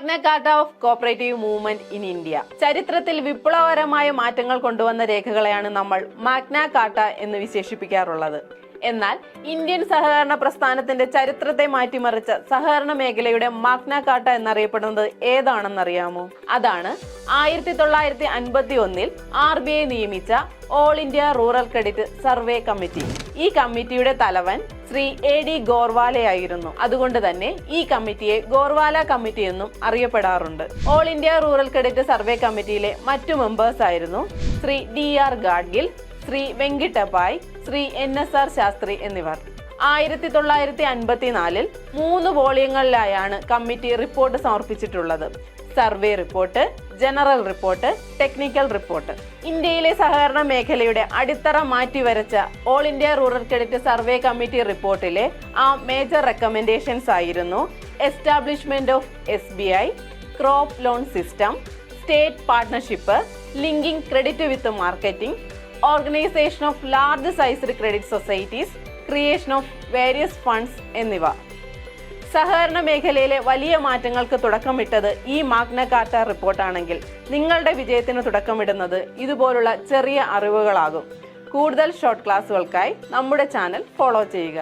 Magna Carta of cooperative movement in India. ചരിത്രത്തിൽ വിപ്ലവകരമായ മാറ്റങ്ങൾ കൊണ്ടുവന്ന രേഖകളെയാണ് നമ്മൾ മാഗ്ന കാർട്ട എന്ന് വിശേഷിപ്പിക്കാറുള്ളത്. എന്നാൽ ഇന്ത്യൻ സഹകരണ പ്രസ്ഥാനത്തിന്റെ ചരിത്രത്തെ മാറ്റിമറിച്ച സഹകരണ മേഖലയുടെ മാഗ്ന കാർട്ട എന്നറിയപ്പെടുന്നത് ഏതാണെന്നറിയാമോ? അതാണ് 1951 RBI നിയമിച്ച all India rural credit survey committee. ഈ കമ്മിറ്റിയുടെ തലവൻ ശ്രീ AD ഗോർവാലയായിരുന്നു. അതുകൊണ്ട് തന്നെ ഈ കമ്മിറ്റിയെ ഗോർവാല കമ്മിറ്റി എന്നും അറിയപ്പെടാറുണ്ട്. All India rural credit survey കമ്മിറ്റിയിലെ മറ്റു മെമ്പേഴ്സ് ആയിരുന്നു ശ്രീ DR ഗാഡ്ഗിൽ, ശ്രീ വെങ്കിട്ടപ്പായ്, ശ്രീ NSR ശാസ്ത്രി എന്നിവർ. 1954 3 വോള്യങ്ങളിലായാണ് കമ്മിറ്റി റിപ്പോർട്ട് സമർപ്പിച്ചിട്ടുള്ളത്. Survey report, general report, technical report. ഇന്ത്യയിലെ സഹകരണ മേഖലയുടെ അടിത്തറ മാറ്റിവരച്ച all India rural credit survey committee റിപ്പോർട്ടിലെ മേജർ റെക്കമെൻഡേഷൻസ് ആയിരുന്നു establishment of SBI, crop loan system, state partnership, linking credit with marketing, organisation of large sized credit societies, creation of various funds എന്നിവ. സഹകരണ മേഖലയിലെ വലിയ മാറ്റങ്ങൾക്ക് തുടക്കമിട്ടത് ഈ മാഗ്ന കാർട്ട റിപ്പോർട്ടാണെങ്കിൽ നിങ്ങളുടെ വിജയത്തിന് തുടക്കമിടുന്നത് ഇതുപോലുള്ള ചെറിയ അറിവുകളാകും. കൂടുതൽ ഷോർട്ട് ക്ലാസ്സുകൾക്കായി നമ്മുടെ ചാനൽ ഫോളോ ചെയ്യുക.